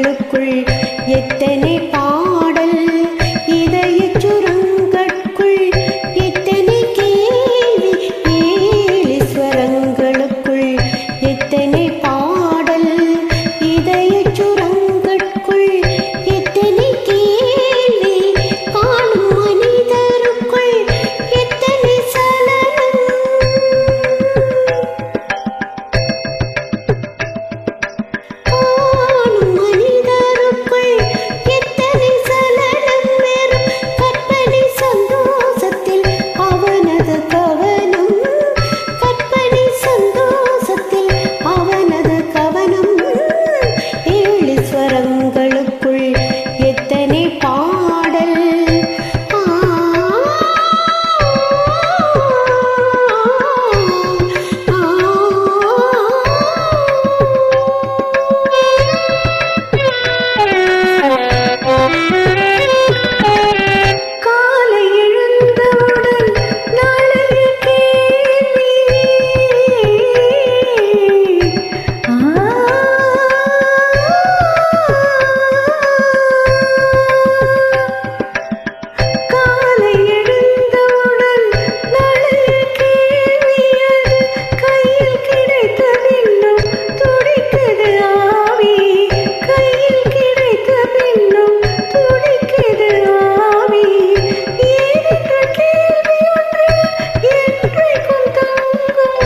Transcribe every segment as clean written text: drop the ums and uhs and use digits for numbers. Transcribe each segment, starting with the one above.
ஸ்வரங்களுக்குள் எத்தனை பாடல், இதய சுரங்கற்குள் எத்தனை கேள்வி, ஏழு ஸ்வரங்களுக்குள் எத்தனை பாடல், இதய சுரங்கற்குள் எத்தனை கேள்வி, காணும் மனிதருக்குள் எத்தனை சலனம், காணும் மனிதருக்குள் எத்தனை சலனம், வெறும் கற்பனை சந்தோஷத்தில் அவனது கவனம், கற்பனை சந்தோஷத்தில் அவனது கவனம், ஏழு ஸ்வரங்களுக்குள் எத்தனை பாடல். காலை எழுந்தவுடன் நாளைய கேள்வி, காலை எழுந்தவுடன் நாளைய கேள்வி, அது கையில் கிடைத்த பின்னும் துடிக்குது ஆவி, கையில் கிடைத்த பின்னும் துடிக்குது ஆவி, ஏனென்ற கேள்வி ஒன்று என்றைக்கும் தங்கும்,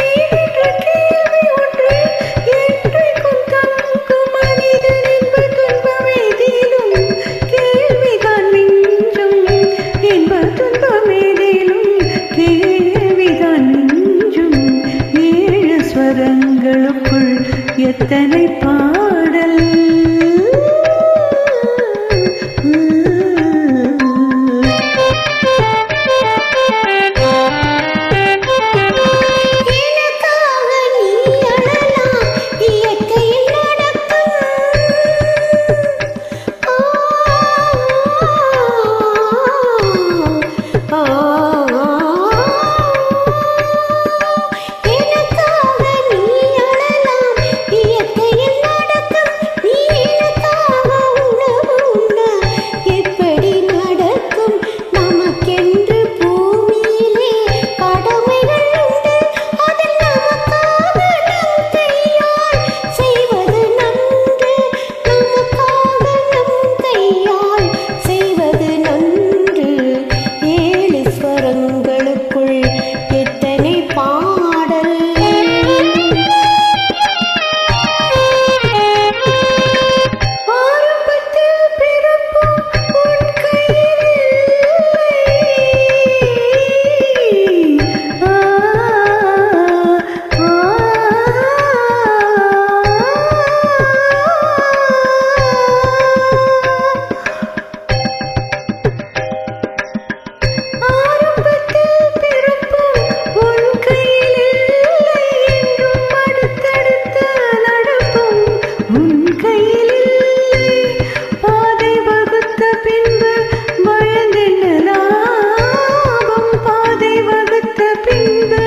ஏனென்ற கேள்வி ஒன்று என்றைக்கும் தங்கும், மனிதன் என்ப துன்பமேதிலும் கேள்விதான் மிஞ்சும், என்ப துன்பமேதிலும் கேள்விதான் மிஞ்சும், ஏழு ஸ்வரங்களுக்குள் எத்தனை பாடல். எனக்காக நீ அழலாம், இயற்கையில் நடக்கும், எனக்காக நீ அழலாம், இயற்கையில் நடக்கும், நீ எனக்காக உணவு உண்ண எப்படி நடக்கும், நமக்கென்று பூமியிலே கடமைகள் உண்டு, அதில் நமக்காக நம் கையால் செய்வது நன்று, நமக்காக நம் கையால் செய்வது நன்று, ஏழு ஸ்வரங்களுக்குள் எத்தனை பாடல். ஆரம்பத்தில் பிறப்போம் உன் கையில் இல்லை, ஆரம்பத்தில் பிறப்போம் உன் கையில் இல்லை, என்றும் அடுத்தடுத்து நடப்போம் உன் கையில் இல்லை, பாதை வகுத்த பின்பு பயந்தென்ன லாபம், பாதை வகுத்த பின்பு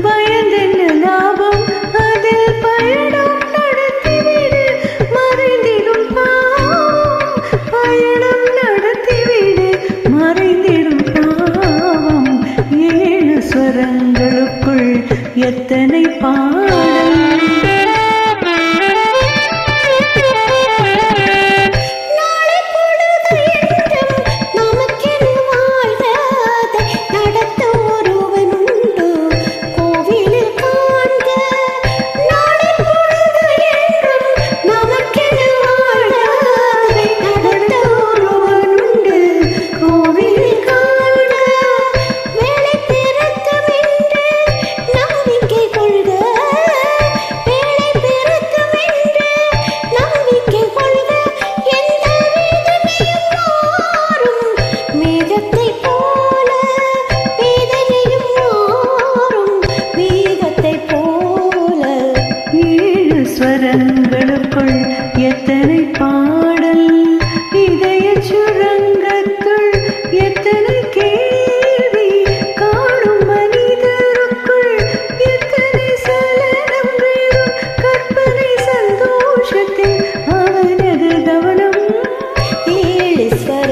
பயந்தென்ன லாபம், அதில் பயணம் நடத்திவிடு மறைந்திடும் பாவம், பயணம் நடத்திவிடு மறைந்திடும் பாவம், ஏழு ஸ்வரங்களுக்குள் எத்தனை பாடல். நாளை பொழுது என்றும் நமக்கென வாழ்வதை நடத்த ஒருவன் உண்டு, கோவிலில் காண்க. நாளை பொழுது என்றும் நமக்கென வாழ்வதை நடத்த ஒருவன் உண்டு, கோவிலில் காண்க. வேலை பிறக்கும் என்று நம்பிக்கை கொள்க, வேலை பிறக்கும் என்று நம்பிக்கை கொள்க, எந்த வேதனையும் மாறும் மேகத்தை போல, வேதனையும் மாறும் மேகத்தை போல, ஏழு ஸ்வரங்களுக்குள் எத்தனை பாடல், இதய சுரங்கத்துள் எத்தனை கேள்வி, காணும் மனிதருக்குள் எத்தனை சலனம், வெறும் கற்பனை சந்தோஷத்தில் அவனது வெங்கடேஸ்வரா